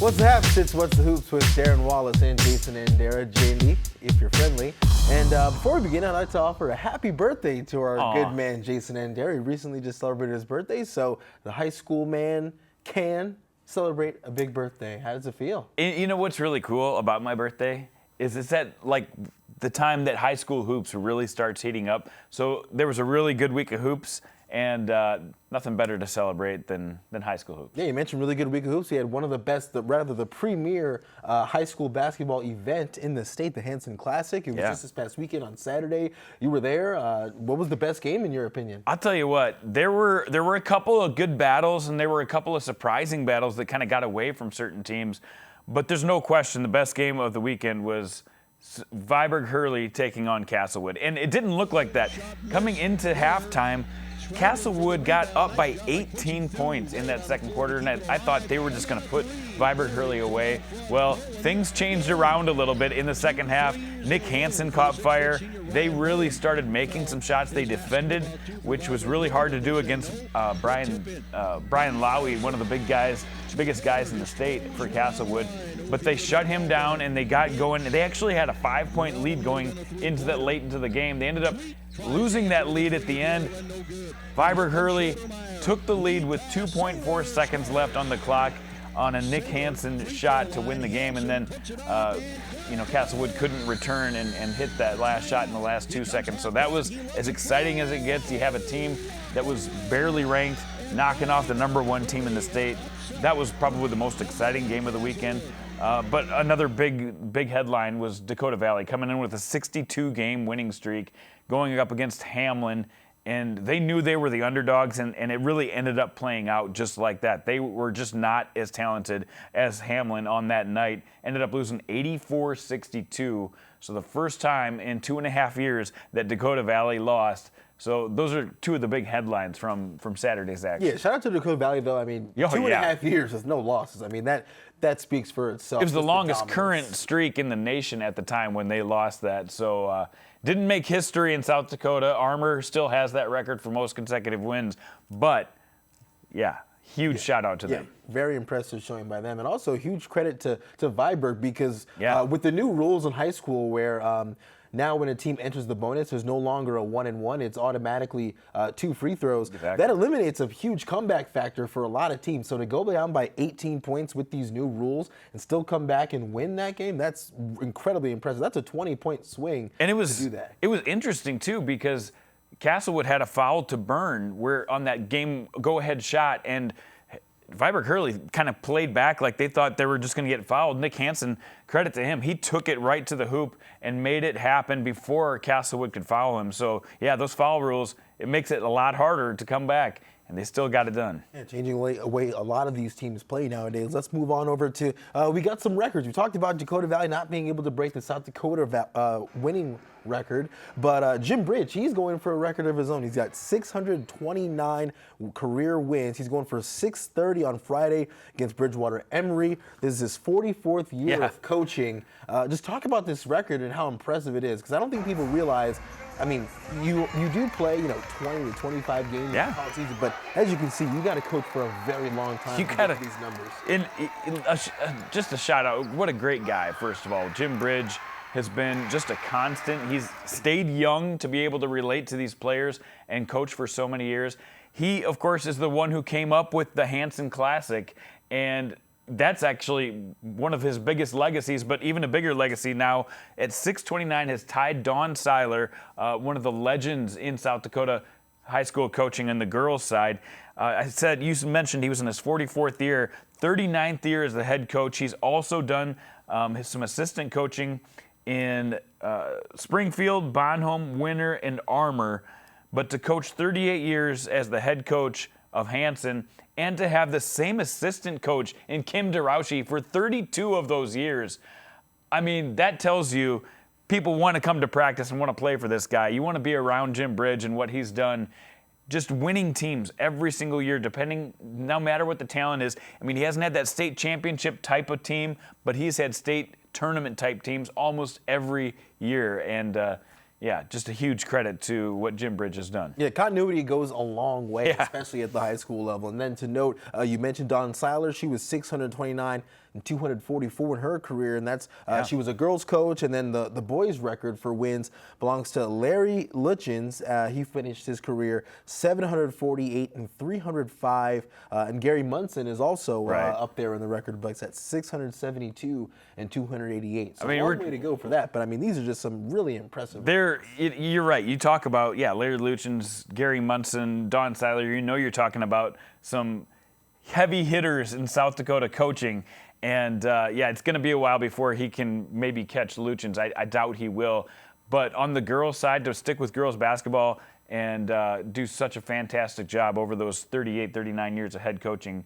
What's the haps? It's What's the Hoops with Darron, Wallace, and Jason Andera, J&D, if you're friendly. And before we begin, I'd like to offer a happy birthday to our good man, Jason Andera. He recently just celebrated his birthday, so the high school man can celebrate a big birthday. How does it feel? You know what's really cool about my birthday is it's at like the time that high school hoops really starts heating up. So there was a really good week of hoops, and nothing better to celebrate than high school hoops. Yeah, you mentioned really good week of hoops. We had one of the best, the premier high school basketball event in the state, the Hanson Classic. It was just this past weekend on Saturday. You were there. What was the best game in your opinion? I'll tell you what, there were a couple of good battles, and there were a couple of surprising battles that kind of got away from certain teams. But there's no question the best game of the weekend was Viborg Hurley taking on Castlewood. And it didn't look like that. Coming into halftime, Castlewood got up by 18 points in that second quarter, and I thought they were just going to put Viborg Hurley away. Well, things changed around a little bit in the second half. Nick Hansen caught fire. They really started making some shots. They defended, which was really hard to do against Brian Lowy, one of the biggest guys in the state for Castlewood. But they shut him down, and they got going. They actually had a 5-point lead going late into the game. They ended up losing that lead at the end. Viborg Hurley took the lead with 2.4 seconds left on the clock on a Nick Hansen shot to win the game, and then Castlewood couldn't return and hit that last shot in the last 2 seconds. So that was as exciting as it gets. You have a team that was barely ranked, knocking off the number one team in the state. That was probably the most exciting game of the weekend. But another big headline was Dakota Valley coming in with a 62-game winning streak, going up against Hamlin, and they knew they were the underdogs, and it really ended up playing out just like that. They were just not as talented as Hamlin on that night. Ended up losing 84-62, so the first time in 2.5 years that Dakota Valley lost. So those are two of the big headlines from Saturday's action. Yeah, shout out to Dakota Valley, though. I mean, 2.5 years with no losses. I mean, that speaks for itself. It was the longest current streak in the nation at the time when they lost that. So didn't make history in South Dakota. Armour still has that record for most consecutive wins. But, huge shout out to them. Very impressive showing by them. And also huge credit to Viborg because with the new rules in high school where now when a team enters the bonus, there's no longer a 1-and-1. It's automatically 2 free throws. Exactly. That eliminates a huge comeback factor for a lot of teams. So to go down by 18 points with these new rules and still come back and win that game, that's incredibly impressive. That's a 20-point swing to do that. It was interesting, too, because Castlewood had a foul to burn on that game go-ahead shot, and Viborg Hurley kind of played back like they thought they were just going to get fouled. Nick Hansen, credit to him, he took it right to the hoop and made it happen before Castlewood could foul him. So, those foul rules, it makes it a lot harder to come back, and they still got it done. Yeah, changing the way a lot of these teams play nowadays. Let's move on over to, we got some records. We talked about Dakota Valley not being able to break the South Dakota winning record, but Jim Bridge, he's going for a record of his own. He's got 629 career wins. He's going for 630 on Friday against Bridgewater Emory. This is his 44th year of coaching. Just talk about this record and how impressive it is, because I don't think people realize, I mean, you do play, 20 to 25 games in the college season, but as you can see, you got to coach for a very long time to get these numbers. Just a shout out, what a great guy, first of all. Jim Bridge has been just a constant. He's stayed young to be able to relate to these players and coach for so many years. He, of course, is the one who came up with the Hanson Classic, and that's actually one of his biggest legacies, but even a bigger legacy now at 629 has tied Dawn Seiler, one of the legends in South Dakota high school coaching on the girls' side. You mentioned he was in his 44th year, 39th year as the head coach. He's also done some assistant coaching in Springfield, Bonhomme, Winter, and Armour, but to coach 38 years as the head coach of Hanson and to have the same assistant coach in Kim DeRouchie for 32 of those years. I mean, that tells you people want to come to practice and want to play for this guy. You want to be around Jim Bridge and what he's done, just winning teams every single year, no matter what the talent is. I mean, he hasn't had that state championship type of team, but he's had state tournament type teams almost every year. And just a huge credit to what Jim Bridge has done. Yeah, continuity goes a long way, especially at the high school level. And then to note, you mentioned Dawn Seiler. She was 629. and 244 in her career, and that's she was a girls coach. And then the boys record for wins belongs to Larry Luchins. He finished his career 748 and 305, and Gary Munson is also up there in the record books at 672 and 288. So long way to go for that. But I mean, these are just some really impressive. You're right. You talk about Larry Luchins, Gary Munson, Don Seiler. You're talking about some heavy hitters in South Dakota coaching. And it's going to be a while before he can maybe catch Luchins. I doubt he will. But on the girls' side, to stick with girls basketball and do such a fantastic job over those 38, 39 years of head coaching,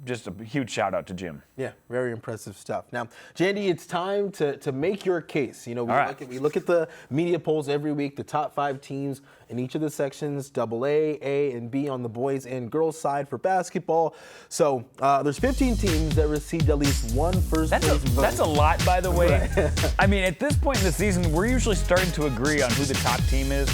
just a huge shout out to Jim. Yeah, very impressive stuff. Now, Jandy, it's time to make your case. We look at the media polls every week, the top 5 teams in each of the sections, AA, A, and B on the boys and girls side for basketball. So there's 15 teams that received at least one first place vote. That's a lot, by the way. I mean, at this point in the season, we're usually starting to agree on who the top team is.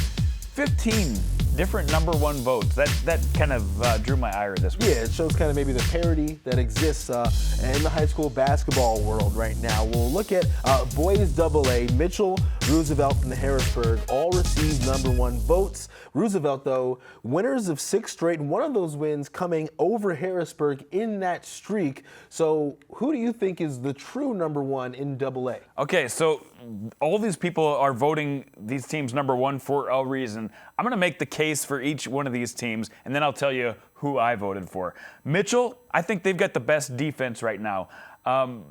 15 different number 1 votes. That kind of drew my ire this week. Yeah, it shows kind of maybe the parity that exists in the high school basketball world right now. We'll look at boys AA. Mitchell, Roosevelt, and the Harrisburg all received number 1 votes. Roosevelt, though, winners of 6 straight, and one of those wins coming over Harrisburg in that streak. So who do you think is the true number 1 in AA? Okay, so all these people are voting these teams number 1 for a reason. I'm going to make the case for each one of these teams, and then I'll tell you who I voted for. Mitchell, I think they've got the best defense right now.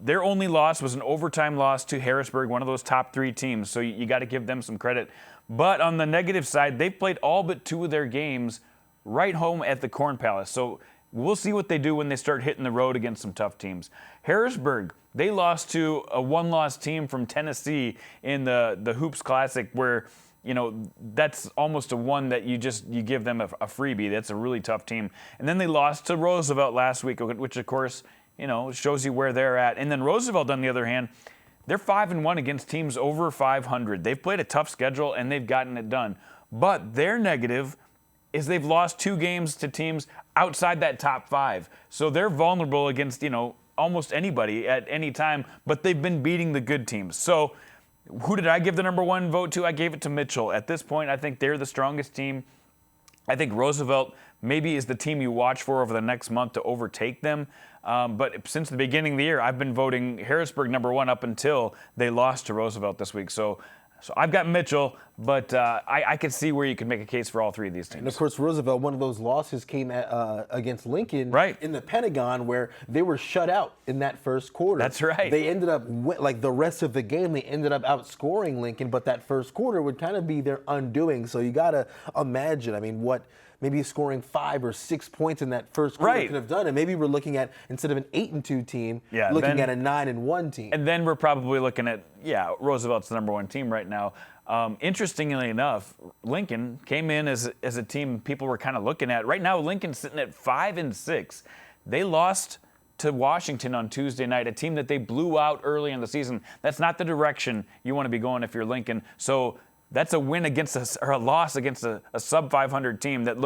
Their only loss was an overtime loss to Harrisburg, one of those top 3 teams, so you got to give them some credit. But on the negative side, they've played all but 2 of their games right home at the Corn Palace. So we'll see what they do when they start hitting the road against some tough teams. Harrisburg, they lost to a 1-loss team from Tennessee in the Hoops Classic, where that's almost a one that you give them a freebie. That's a really tough team. And then they lost to Roosevelt last week, which of course shows you where they're at. And then Roosevelt, on the other hand, they're 5-1 against teams over 500. They've played a tough schedule and they've gotten it done. But their negative is they've lost 2 games to teams outside that top 5. So they're vulnerable against, almost anybody at any time, but they've been beating the good teams. So who did I give the number 1 vote to? I gave it to Mitchell. At this point, I think they're the strongest team. I think Roosevelt maybe is the team you watch for over the next month to overtake them. But since the beginning of the year, I've been voting Harrisburg number 1 up until they lost to Roosevelt this week. So I've got Mitchell, but I could see where you could make a case for all 3 of these teams. And of course, Roosevelt, one of those losses came against Lincoln in the Pentagon, where they were shut out in that first quarter. That's right. They ended up, like the rest of the game, they ended up outscoring Lincoln, but that first quarter would kind of be their undoing. So you got to imagine, what maybe scoring 5 or 6 points in that first quarter could have done. And maybe we're looking at, instead of an 8-2 team, looking at a 9-1 team. And then we're probably looking at, Roosevelt's the number 1 team right now. Interestingly enough, Lincoln came in as a team people were kind of looking at. Right now, Lincoln's sitting at 5-6. They lost to Washington on Tuesday night, a team that they blew out early in the season. That's not the direction you want to be going if you're Lincoln. So that's a win against a loss against a sub-500 team that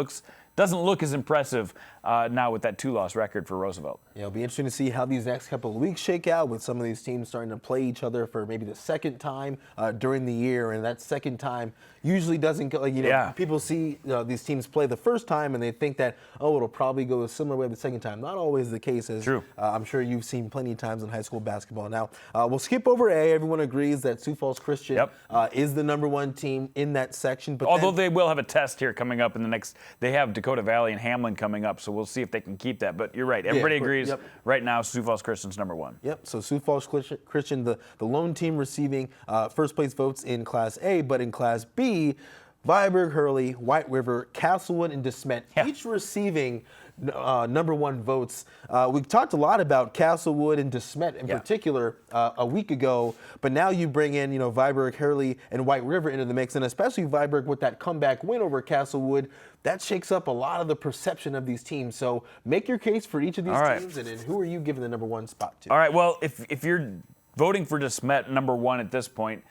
doesn't look as impressive now with that 2-loss record for Roosevelt. It'll be interesting to see how these next couple of weeks shake out, with some of these teams starting to play each other for maybe the second time during the year, and that second time usually doesn't go. People see these teams play the first time and they think that it'll probably go a similar way the second time. Not always the case, as I'm sure you've seen plenty of times in high school basketball. Now we'll skip over A. Everyone agrees that Sioux Falls Christian is the number 1 team in that section. But although they will have a test here coming up in the next, they have Dakota Valley and Hamlin coming up, so we'll see if they can keep that. But you're right, everybody agrees. Right now, Sioux Falls Christian's number 1. So Sioux Falls Christian, the lone team receiving first place votes in Class A, but in Class B, Viborg, Hurley, White River, Castlewood, and DeSmet, each receiving number 1 votes. We talked a lot about Castlewood and DeSmet in particular a week ago, but now you bring in Viborg, Hurley, and White River into the mix, and especially Viborg with that comeback win over Castlewood. That shakes up a lot of the perception of these teams. So make your case for each of these teams, and who are you giving the number 1 spot to? All right, well, if you're voting for DeSmet number 1 at this point,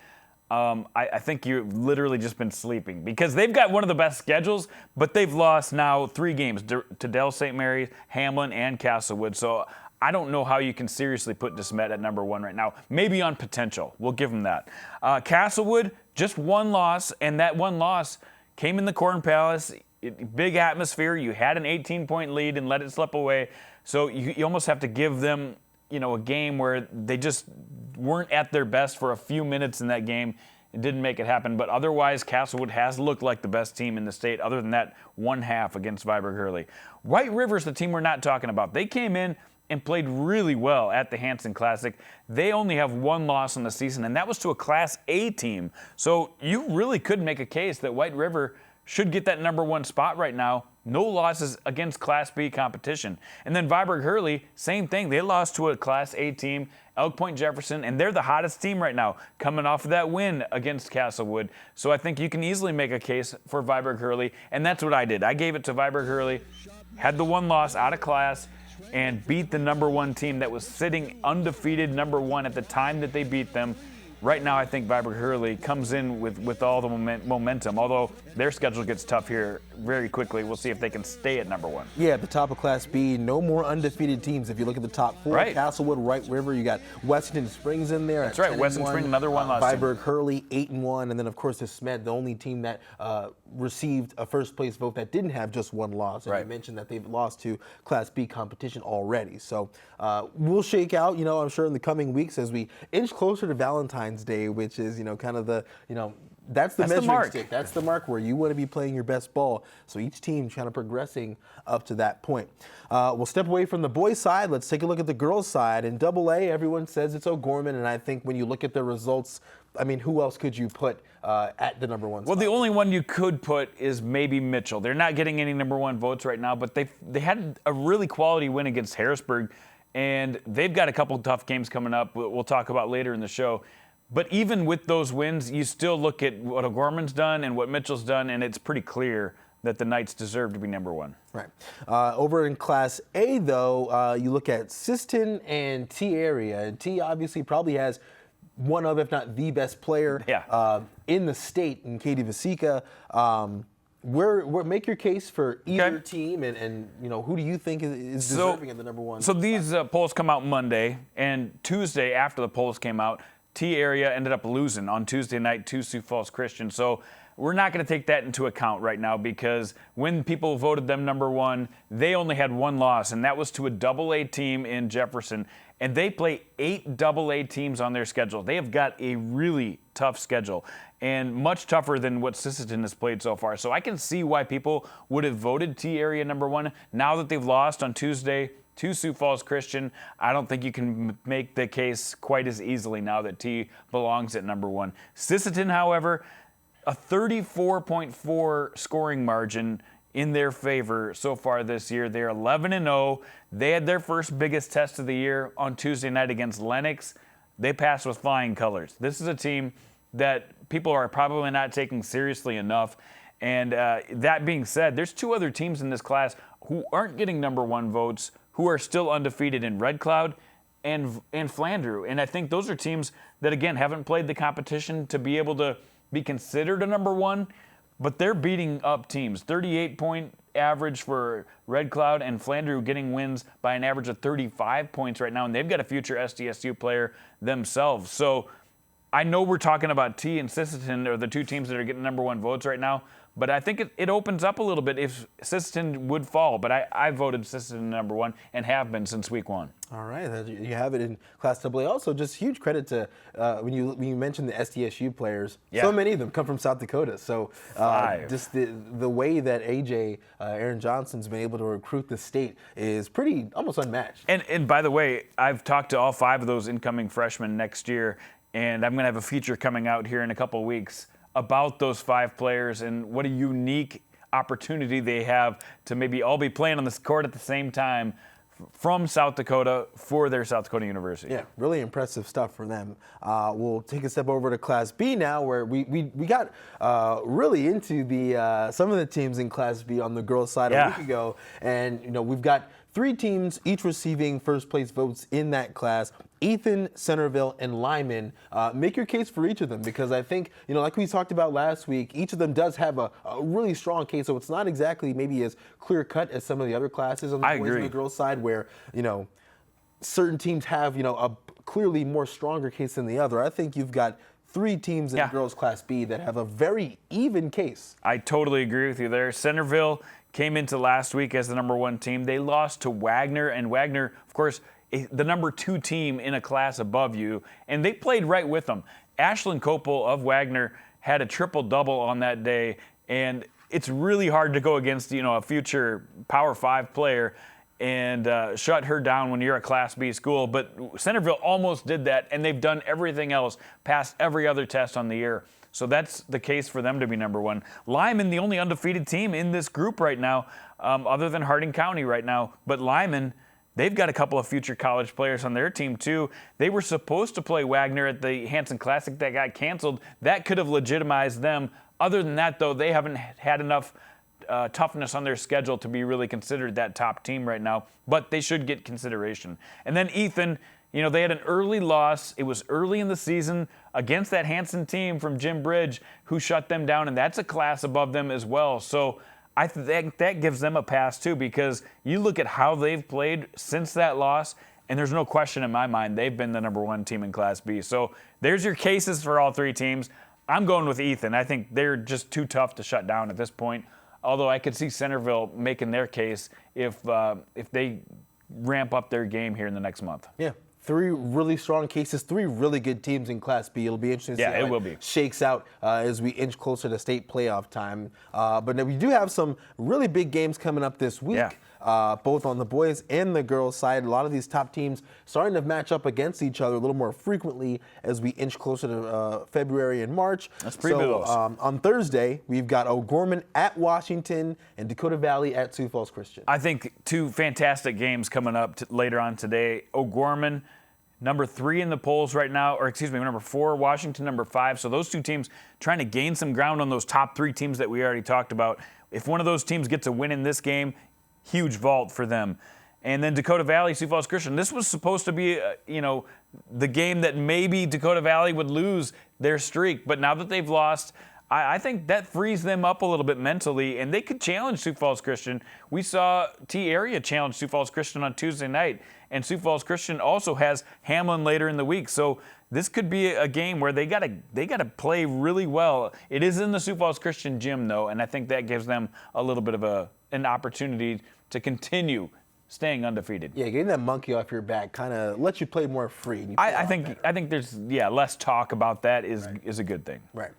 I think you've literally just been sleeping, because they've got one of the best schedules, but they've lost now 3 games to Del St. Mary's, Hamlin, and Castlewood. So I don't know how you can seriously put DeSmet at number 1 right now. Maybe on potential. We'll give them that. Castlewood, just one loss, and that one loss came in the Corn Palace. Big atmosphere. You had an 18-point lead and let it slip away. So you almost have to give them, a game where they just weren't at their best for a few minutes in that game. It didn't make it happen. But otherwise, Castlewood has looked like the best team in the state other than that one half against Viborg Hurley. White River's the team we're not talking about. They came in and played really well at the Hanson Classic. They only have one loss in the season, and that was to a Class A team. So you really could make a case that White River should get that number 1 spot right now. No losses against Class B competition. And then Viborg Hurley, same thing. They lost to a Class A team, Elk Point Jefferson, and they're the hottest team right now, coming off of that win against Castlewood. So I think you can easily make a case for Viborg Hurley, and that's what I did. I gave it to Viborg Hurley, had the one loss out of class, and beat the number 1 team that was sitting undefeated number 1 at the time that they beat them. Right now, I think Viborg Hurley comes in with all the momentum, although their schedule gets tough here very quickly. We'll see if they can stay at number 1. Yeah, at the top of Class B, no more undefeated teams. If you look at the top 4, right. Castlewood, White River, you got Weston Springs in there. That's right, Weston Springs, another one loss. Viborg Hurley, 8-1, and then of course DeSmet, the only team that received a first place vote that didn't have just one loss. And right. you mentioned that they've lost to Class B competition already. So we'll shake out, I'm sure in the coming weeks as we inch closer to Valentine's Day, which is, kind of the, that's the measuring stick. That's the mark where you want to be playing your best ball. So each team kind of progressing up to that point. We'll step away from the boys' side. Let's take a look at the girls' side. In AA, everyone says it's O'Gorman, and I think when you look at the results, who else could you put at the number 1 spot? Well, the only one you could put is maybe Mitchell. They're not getting any number 1 votes right now, but they had a really quality win against Harrisburg, and they've got a couple tough games coming up we'll talk about later in the show. But even with those wins, you still look at what O'Gorman's done and what Mitchell's done, and it's pretty clear that the Knights deserve to be number 1. Right. Over in Class A, though, you look at Siston and T area. And T obviously probably has one of, if not the best player in the state in Katie Vasika. Make your case for either team, and who do you think is deserving of the number 1 So spot? these polls come out Monday, and Tuesday after the polls came out, T area ended up losing on Tuesday night to Sioux Falls Christian. So we're not going to take that into account right now because when people voted them number 1, they only had one loss, and that was to a AA team in Jefferson. And they play 8 AA teams on their schedule. They have got a really tough schedule and much tougher than what Sisseton has played so far. So I can see why people would have voted T area number 1. Now that they've lost on Tuesday to Sioux Falls Christian, I don't think you can make the case quite as easily now that T belongs at number 1. Sisseton, however, a 34.4 scoring margin in their favor so far this year. They're 11-0. They had their first biggest test of the year on Tuesday night against Lennox. They passed with flying colors. This is a team that people are probably not taking seriously enough. And that being said, there's 2 other teams in this class who aren't getting number 1 votes, who are still undefeated in Red Cloud and Flandreau. And I think those are teams that, again, haven't played the competition to be able to be considered a number 1, but they're beating up teams. 38-point average for Red Cloud, and Flandreau getting wins by an average of 35 points right now, and they've got a future SDSU player themselves. So I know we're talking about T and Sisseton are the 2 teams that are getting number 1 votes right now, but I think it opens up a little bit if Sisseton would fall. But I voted Sisseton number 1 and have been since week 1. All right, you have it in Class AA. Also, just huge credit to when you mentioned the SDSU players. Yeah. So many of them come from South Dakota. So just the way that AJ Aaron Johnson's been able to recruit the state is pretty almost unmatched. And by the way, I've talked to all 5 of those incoming freshmen next year, and I'm going to have a feature coming out here in a couple of weeks about those 5 players and what a unique opportunity they have to maybe all be playing on this court at the same time from South Dakota for their South Dakota University. Yeah, really impressive stuff for them. We'll take a step over to Class B now, where we got really into the some of the teams in Class B on the girls' side a week ago, and we've got 3 teams each receiving first place votes in that class. Ethan, Centerville, and Lyman. Make your case for each of them, because I think, like we talked about last week, each of them does have a really strong case, so it's not exactly maybe as clear-cut as some of the other classes on the boys and the girls side where, certain teams have, a clearly more stronger case than the other. I think you've got 3 teams in girls Class B that have a very even case. I totally agree with you there. Centerville came into last week as the number 1 team. They lost to Wagner, and Wagner, of course, the number 2 team in a class above you, and they played right with them. Ashlyn Kopel of Wagner had a triple-double on that day, and it's really hard to go against, a future Power 5 player and shut her down when you're a Class B school. But Centerville almost did that, and they've done everything else, passed every other test on the year. So that's the case for them to be number 1. Lyman, the only undefeated team in this group right now, other than Harding County right now. But Lyman, they've got a couple of future college players on their team, too. They were supposed to play Wagner at the Hanson Classic that got canceled. That could have legitimized them. Other than that, though, they haven't had enough toughness on their schedule to be really considered that top team right now, but they should get consideration. And then Ethan, they had an early loss. It was early in the season against that Hanson team from Jim Bridge who shut them down, and that's a class above them as well. So I think that gives them a pass too, because you look at how they've played since that loss, and there's no question in my mind they've been the number 1 team in Class B. So there's your cases for all 3 teams. I'm going with Ethan. I think they're just too tough to shut down at this point. Although I could see Centerville making their case if they ramp up their game here in the next month. Yeah, 3 really strong cases, 3 really good teams in Class B. It'll be interesting to see how it shakes out as we inch closer to state playoff time. But we do have some really big games coming up this week. Both on the boys and the girls side. A lot of these top teams starting to match up against each other a little more frequently as we inch closer to February and March. Let's preview those. On Thursday, we've got O'Gorman at Washington and Dakota Valley at Sioux Falls Christian. I think 2 fantastic games coming up later on today. O'Gorman, number 3 in the polls right now, or excuse me, number 4, Washington number 5. So those 2 teams trying to gain some ground on those top 3 teams that we already talked about. If one of those teams gets a win in this game, huge vault for them. And then Dakota Valley, Sioux Falls Christian. This was supposed to be, the game that maybe Dakota Valley would lose their streak. But now that they've lost, I think that frees them up a little bit mentally, and they could challenge Sioux Falls Christian. We saw T-Area challenge Sioux Falls Christian on Tuesday night, and Sioux Falls Christian also has Hamlin later in the week. So this could be a game where they gotta play really well. It is in the Sioux Falls Christian gym, though, and I think that gives them a little bit of an opportunity to continue staying undefeated. Yeah, getting that monkey off your back kind of lets you play more free. I think there's less talk about that is a good thing. Right.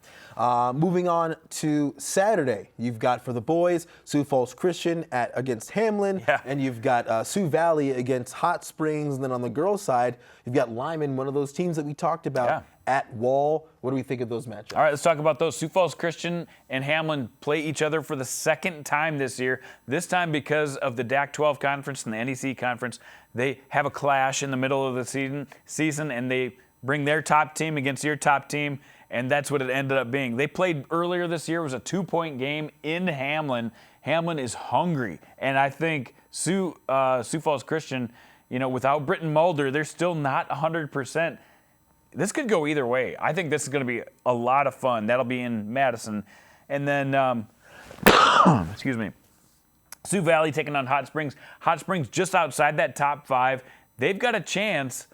Moving on to Saturday, you've got for the boys Sioux Falls Christian against Hamlin, and you've got Sioux Valley against Hot Springs, and then on the girls' side, you've got Lyman, one of those teams that we talked about, at Wall. What do we think of those matchups? All right, let's talk about those. Sioux Falls Christian and Hamlin play each other for the 2nd time this year. This time because of the DAC-12 conference and the NEC conference, they have a clash in the middle of the season, and they bring their top team against your top team, and that's what it ended up being. They played earlier this year. It was a 2-point game in Hamlin. Hamlin is hungry, and I think Sioux Falls Christian, without Britton Mulder, they're still not 100%. This could go either way. I think this is going to be a lot of fun. That'll be in Madison. And then, excuse me, Sioux Valley taking on Hot Springs. Hot Springs just outside that top 5. They've got a chance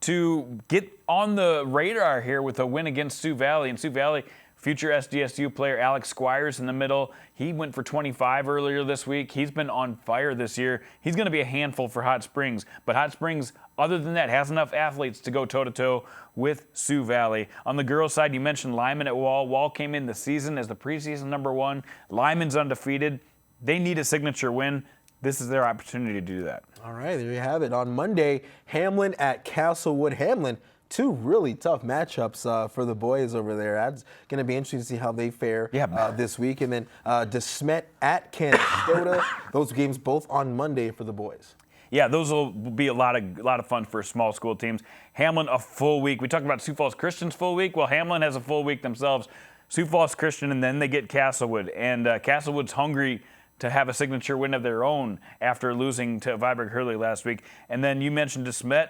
to get on the radar here with a win against Sioux Valley. And Sioux Valley, future SDSU player Alex Squires in the middle. He went for 25 earlier this week. He's been on fire this year. He's going to be a handful for Hot Springs. But Hot Springs, other than that, has enough athletes to go toe-to-toe with Sioux Valley. On the girls' side, you mentioned Lyman at Wall. Wall came in the season as the preseason number 1. Lyman's undefeated. They need a signature win. This is their opportunity to do that. All right, there you have it. On Monday, Hamlin at Castlewood. Hamlin, 2 really tough matchups for the boys over there. That's going to be interesting to see how they fare this week. And then DeSmet at Dakota. Those games both on Monday for the boys. Yeah, those will be a lot of fun for small school teams. Hamlin, a full week. We talked about Sioux Falls Christian's full week. Well, Hamlin has a full week themselves. Sioux Falls Christian, and then they get Castlewood. And Castlewood's hungry to have a signature win of their own after losing to Viborg-Hurley last week. And then you mentioned DeSmet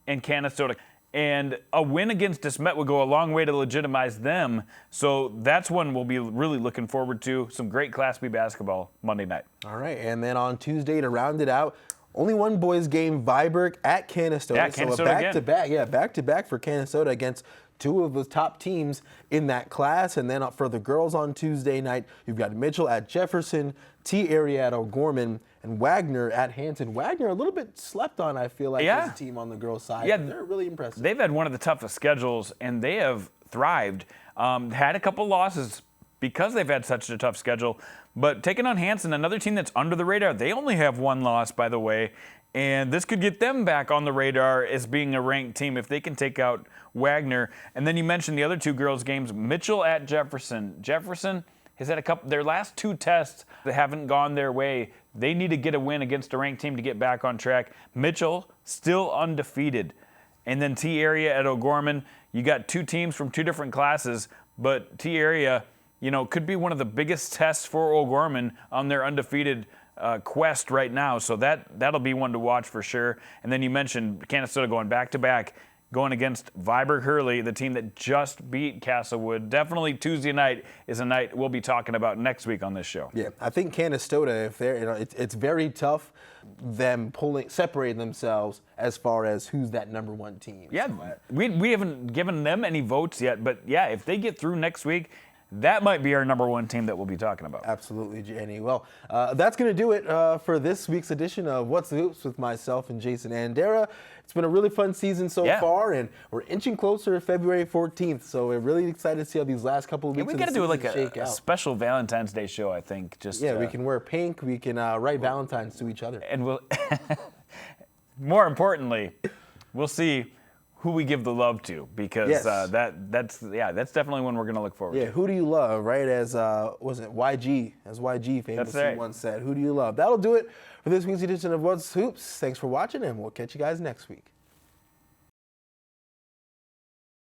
and Canastota. And a win against DeSmet would go a long way to legitimize them. So that's one we'll be really looking forward to. Some great Class B basketball Monday night. All right, and then on Tuesday to round it out, Only one boys game, Viborg at Canastota. Yeah, so Canastota a back-to-back, back-to-back for Canastota against two of the top teams in that class. And then for the girls on Tuesday night, you've got Mitchell at Jefferson, T-Area at O'Gorman, and Wagner at Hanson. Wagner a little bit slept on, I feel like, as a team on the girls' side. Yeah, they're really impressive. They've had one of the toughest schedules, and they have thrived. Had a couple losses because they've had such a tough schedule. But taking on Hanson, another team that's under the radar, they only have one loss, by the way. And this could get them back on the radar as being a ranked team if they can take out Wagner. And then you mentioned the other two girls' games, Mitchell at Jefferson. Jefferson has had their last two tests that haven't gone their way. They need to get a win against a ranked team to get back on track. Mitchell still undefeated. And then T-Area at O'Gorman. You got two teams from two different classes, but T-Area, could be one of the biggest tests for O'Gorman on their undefeated quest right now. So that'll be one to watch for sure. And then you mentioned Canastota going back-to-back, going against Viborg Hurley, the team that just beat Castlewood. Definitely Tuesday night is a night we'll be talking about next week on this show. Yeah, I think Canastota, if they're, it's very tough them separating themselves as far as who's that number one team. Yeah, we haven't given them any votes yet, but yeah, if they get through next week, that might be our number one team that we'll be talking about. Absolutely, Jenny. Well, that's going to do it for this week's edition of What's the Hoops with myself and Jason Andera. It's been a really fun season so far, and we're inching closer to February 14th, so we're really excited to see how these last couple of weeks we got to do like shake a out. special Valentine's Day show, I think. We can wear pink. We can write Valentines to each other. And we'll, more importantly, we'll see who we give the love to, because that's definitely one we're going to look forward to. Yeah, who do you love, right? As YG famously once said, who do you love? That'll do it for this week's edition of What's Hoops. Thanks for watching, and we'll catch you guys next week.